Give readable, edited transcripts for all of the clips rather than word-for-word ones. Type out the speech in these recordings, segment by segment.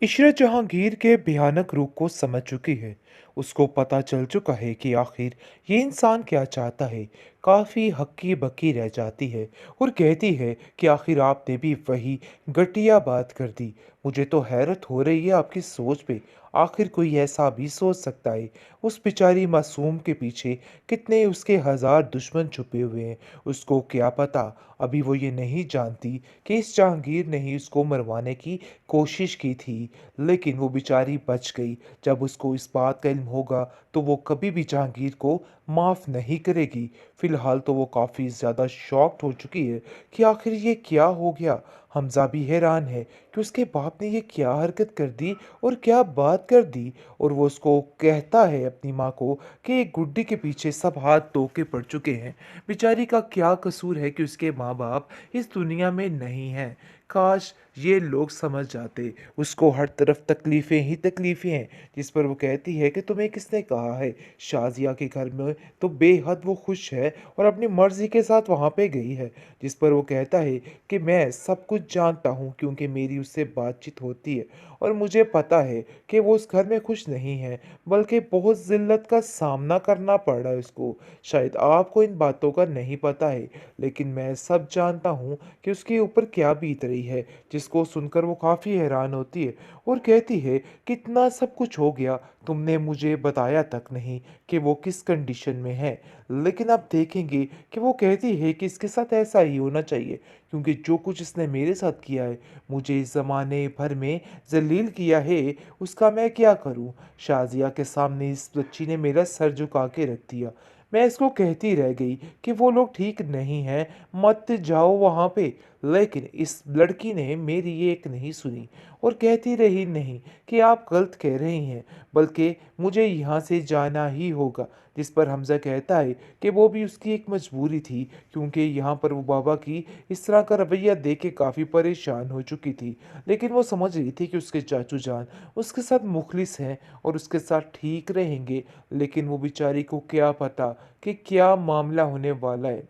इशरत जहांगीर के भयानक रूप को समझ चुकी है। उसको पता चल चुका है कि आखिर ये इंसान क्या चाहता है। काफ़ी हक्की बक्की रह जाती है और कहती है कि आखिर आपने भी वही घटिया बात कर दी। मुझे तो हैरत हो रही है आपकी सोच पे। आखिर कोई ऐसा भी सोच सकता है? उस बेचारी मासूम के पीछे कितने उसके हजार दुश्मन छुपे हुए हैं। उसको क्या पता। अभी वो ये नहीं जानती कि इस जहांगीर ने ही उसको मरवाने की कोशिश की थी, लेकिन वो बेचारी बच गई। जब उसको इस बात का इल्म होगा तो वो कभी भी जहांगीर को माफ़ नहीं करेगी। फिलहाल तो वो काफ़ी ज़्यादा शॉक्ड हो चुकी है कि आखिर ये क्या हो गया। हमजा भी हैरान है कि उसके बाप ने ये क्या हरकत कर दी और क्या बात कर दी। और वो उसको कहता है अपनी माँ को कि एक गुड्डी के पीछे सब हाथ धो के पड़ चुके हैं। बेचारी का क्या कसूर है कि उसके माँ बाप इस दुनिया में नहीं हैं। काश ये लोग समझ जाते। उसको हर तरफ तकलीफ़ें ही तकलीफ़ें हैं। जिस पर वो कहती है कि तुम्हें किसने कहा है। शाज़िया के घर में तो बेहद वो खुश है और अपनी मर्ज़ी के साथ वहाँ पे गई है। जिस पर वो कहता है कि मैं सब कुछ जानता हूँ क्योंकि मेरी उससे बातचीत होती है और मुझे पता है कि वो उस घर में खुश नहीं है, बल्कि बहुत ज़िल्लत का सामना करना पड़ रहा है उसको। शायद आपको इन बातों का नहीं पता है, लेकिन मैं सब जानता हूँ कि उसके ऊपर क्या बीत रही है। जिसको सुनकर वो काफ़ी हैरान होती है और कहती है कितना सब कुछ हो गया, तुमने मुझे बताया तक नहीं कि वो किस कंडीशन में है। लेकिन आप देखेंगे कि वो कहती है कि इसके साथ ऐसा ही होना चाहिए, क्योंकि जो कुछ इसने मेरे साथ किया है, मुझे इस ज़माने भर में जलील किया है, उसका मैं क्या करूं। शाजिया के सामने इस बच्ची ने मेरा सर झुका के रख दिया। मैं इसको कहती रह गई कि वो लोग ठीक नहीं हैं, मत जाओ वहाँ पे। लेकिन इस लड़की ने मेरी एक नहीं सुनी और कहती रही नहीं कि आप गलत कह रही हैं, बल्कि मुझे यहाँ से जाना ही होगा। जिस पर हमज़ा कहता है कि वो भी उसकी एक मजबूरी थी, क्योंकि यहाँ पर वो बाबा की इस तरह का रवैया देख के काफ़ी परेशान हो चुकी थी। लेकिन वो समझ रही थी कि उसके चाचू जान उसके साथ मुखलिस हैं और उसके साथ ठीक रहेंगे। लेकिन वो बेचारी को क्या पता कि क्या मामला होने वाला है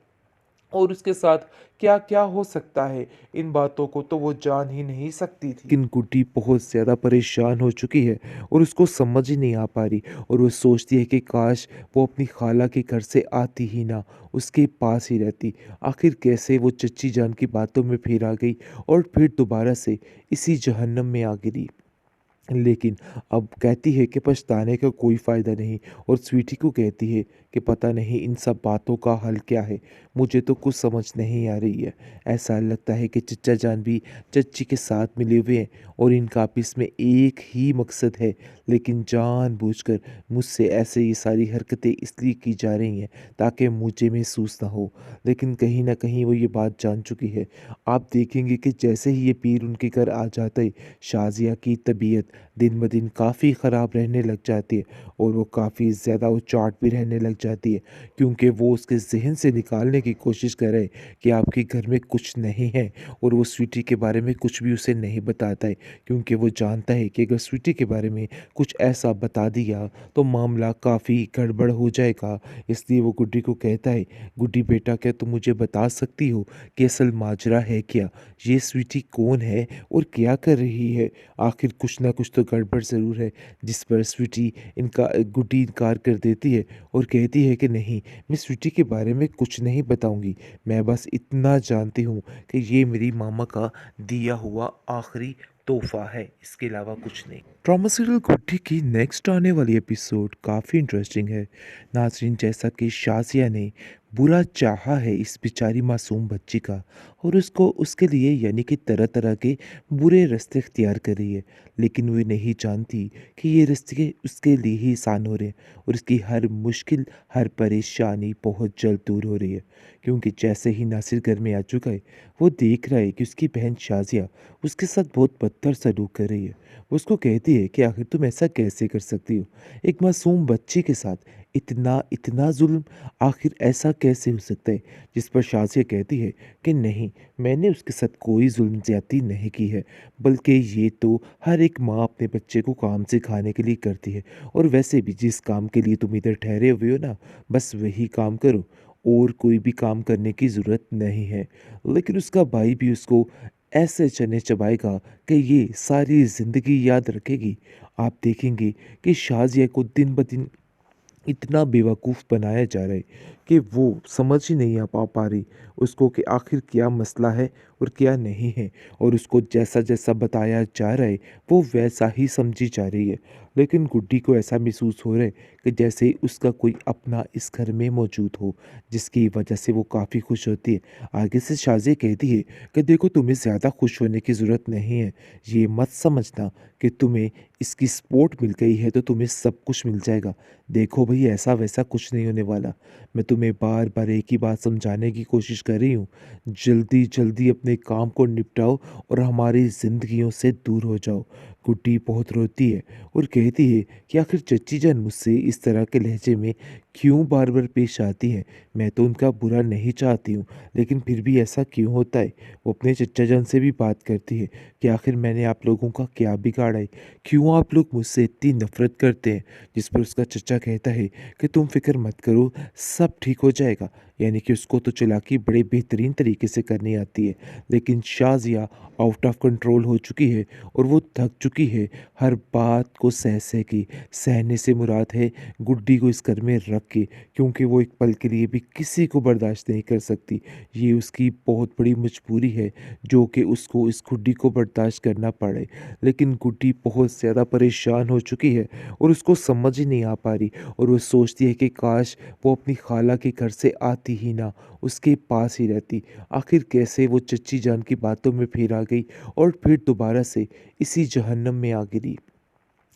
और उसके साथ क्या-क्या हो सकता है। इन बातों को तो वो जान ही नहीं सकती थी। लेकिन गुड्डी बहुत ज़्यादा परेशान हो चुकी है और उसको समझ ही नहीं आ पा रही और वो सोचती है कि काश वो अपनी खाला के घर से आती ही ना, उसके पास ही रहती। आखिर कैसे वो चच्ची जान की बातों में फिर आ गई और फिर दोबारा से इसी जहन्नम में आ गिरी। लेकिन अब कहती है कि पछताने का कोई फ़ायदा नहीं और स्वीटी को कहती है कि पता नहीं इन सब बातों का हल क्या है। मुझे तो कुछ समझ नहीं आ रही है। ऐसा लगता है कि चच्चा जान भी चच्ची के साथ मिले हुए हैं और इनका आपस में एक ही मकसद है, लेकिन जानबूझकर मुझसे ऐसे ये सारी हरकतें इसलिए की जा रही हैं ताकि मुझे महसूस ना हो। लेकिन कहीं न कहीं वो ये बात जान चुकी है। आप देखेंगे कि जैसे ही ये पीर उनके घर आ जाता है, शाज़िया की तबीयत दिन ब दिन काफ़ी ख़राब रहने लग जाती है और वो काफ़ी ज़्यादा उचाट भी रहने लग जाती है, क्योंकि वो उसके ज़हन से निकालने की कोशिश कर रहे हैं कि आपके घर में कुछ नहीं है और वो स्वीटी के बारे में कुछ भी उसे नहीं बताता है, क्योंकि वो जानता है कि अगर स्वीटी के बारे में कुछ ऐसा बता दिया तो मामला काफ़ी गड़बड़ हो जाएगा। इसलिए वो गुड्डी को कहता है, गुड्डी बेटा क्या तुम मुझे बता सकती हो कि असल माजरा है क्या? ये स्वीटी कौन है और क्या कर रही है? आखिर कुछ ना कुछ तो गड़बड़ ज़रूर है। जिस पर स्वीटी गुड्डी इनकार कर देती है और कहती है कि नहीं, मैं स्वीटी के बारे में कुछ नहीं बताऊंगी। मैं बस इतना जानती हूँ कि ये मेरी मामा का दिया हुआ आखिरी तोहफा है, इसके अलावा कुछ नहीं। ड्रामा सीरियल गुड्डी की नेक्स्ट आने वाली एपिसोड काफ़ी इंटरेस्टिंग है। नाज़रीन, जैसा कि शाज़िया ने बुरा चाहा है इस बेचारी मासूम बच्ची का और उसको उसके लिए यानी कि तरह तरह के बुरे रास्ते इख्तियार कर रही है, लेकिन वो नहीं जानती कि ये रास्ते उसके लिए ही आसान हो रहे हैं और उसकी हर मुश्किल, हर परेशानी बहुत जल्द दूर हो रही है। क्योंकि जैसे ही नासिर घर में आ चुका है, वो देख रहा है कि उसकी बहन शाज़िया उसके साथ बहुत बदतर सलूक कर रही है। वो उसको कहती है कि आखिर तुम ऐसा कैसे कर सकती हो एक मासूम बच्ची के साथ, इतना इतना जुल्म, आखिर ऐसा कैसे हो सकता है। जिस पर शाज़िया कहती है कि नहीं, मैंने उसके साथ कोई जुल्म ज़्यादती नहीं की है, बल्कि ये तो हर एक माँ अपने बच्चे को काम सिखाने के लिए करती है और वैसे भी जिस काम के लिए तुम इधर ठहरे हुए हो ना, बस वही काम करो और कोई भी काम करने की ज़रूरत नहीं है। लेकिन उसका भाई भी उसको ऐसे चने चबाएगा कि ये सारी ज़िंदगी याद रखेगी। आप देखेंगे कि शाज़िया को दिन ब दिन इतना बेवकूफ़ बनाया जा रहा है कि वो समझ ही नहीं आ पा रही उसको कि आखिर क्या मसला है और क्या नहीं है, और उसको जैसा-जैसा बताया जा रहा है, वो वैसा ही समझी जा रही है। लेकिन गुड्डी को ऐसा महसूस हो रहा है कि जैसे उसका कोई अपना इस घर में मौजूद हो, जिसकी वजह से वो काफ़ी खुश होती है। आगे से शाज़िया कहती है कि देखो, तुम्हें ज़्यादा खुश होने की ज़रूरत नहीं है। ये मत समझना कि तुम्हें इसकी सपोर्ट मिल गई है तो तुम्हें सब कुछ मिल जाएगा। देखो भई, ऐसा वैसा कुछ नहीं होने वाला। मैं तुम्हें बार-बार एक ही बात समझाने की कोशिश कर रही हूँ। जल्दी-जल्दी अपने काम को निपटाओ और हमारी ज़िंदगियों से दूर हो जाओ। गुड्डी बहुत रोती है और कहती है कि आखिर चच्ची जान मुझसे इस तरह के लहजे में क्यों बार-बार पेश आती हैं? मैं तो उनका बुरा नहीं चाहती हूँ, लेकिन फिर भी ऐसा क्यों होता है? वो अपने चच्चा जान से भी बात करती है कि आखिर मैंने आप लोगों का क्या बिगाड़ा है? क्यों आप लोग मुझसे इतनी नफ़रत करते हैं? जिस पर उसका चचा कहता है कि तुम फ़िक्र मत करो, सब ठीक हो जाएगा। यानी कि उसको तो चालाकी बड़े बेहतरीन तरीके से करनी आती है। लेकिन शाज़िया आउट ऑफ कंट्रोल हो चुकी है और वो थक चुकी है हर बात को सह के। सहने से मुराद है गुड्डी को इस घर में रख के, क्योंकि वो एक पल के लिए भी किसी को बर्दाश्त नहीं कर सकती। ये उसकी बहुत बड़ी मजबूरी है जो कि उसको इस गुड्डी को बर्दाश्त करना पड़े। लेकिन गुड्डी बहुत ज़्यादा परेशान हो चुकी है और उसको समझ ही नहीं आ पा रही, और वो सोचती है कि काश वो अपनी खाला के घर से आती ही ना, उसके पास ही रहती। आखिर कैसे वो चच्ची जान की बातों में फिर आ गई और फिर दोबारा से इसी जहन्नम में आ गिरी।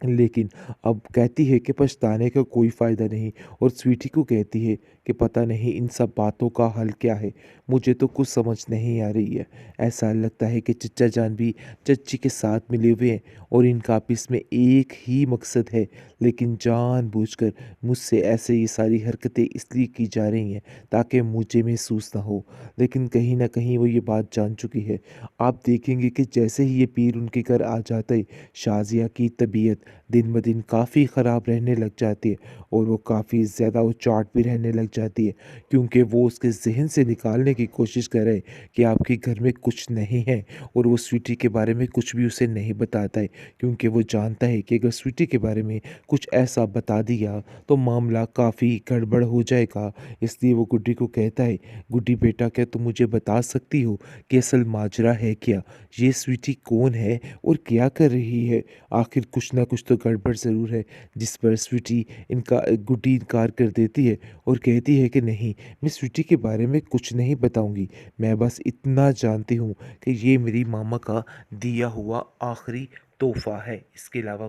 लेकिन अब कहती है कि पछताने का कोई फ़ायदा नहीं, और स्वीटी को कहती है कि पता नहीं इन सब बातों का हल क्या है, मुझे तो कुछ समझ नहीं आ रही है। ऐसा लगता है कि चचा जान भी चच्ची के साथ मिले हुए हैं और इनका आपस में एक ही मकसद है, लेकिन जानबूझकर मुझसे ऐसे ये सारी हरकतें इसलिए की जा रही हैं ताकि मुझे महसूस ना हो। लेकिन कहीं न कहीं वो ये बात जान चुकी है। आप देखेंगे कि जैसे ही ये पीर उनके घर आ जाता है, शाज़िया की तबीयत दिन ब दिन काफ़ी ख़राब रहने लग जाती है और वो काफ़ी ज़्यादा उचाट भी रहने लग जाती है, क्योंकि वो उसके ज़हन से निकालने की कोशिश कर रहे हैं कि आपके घर में कुछ नहीं है, और वो स्वीटी के बारे में कुछ भी उसे नहीं बताता है, क्योंकि वो जानता है कि अगर स्वीटी के बारे में कुछ ऐसा बता दिया तो मामला काफ़ी गड़बड़ हो जाएगा। इसलिए वो गुड्डी को कहता है, गुड्डी बेटा, क्या तुम मुझे बता सकती हो कि असल माजरा है क्या? ये स्वीटी कौन है और क्या कर रही है? आखिर कुछ ना कुछ तो गड़बड़ ज़रूर है। जिस पर स्वीटी गुड्डी इनकार कर देती है और कहती है कि नहीं, मैं स्वीटी के बारे में कुछ नहीं बताऊंगी। मैं बस इतना जानती हूँ कि ये मेरी मामा का दिया हुआ आखिरी तोहफा है, इसके अलावा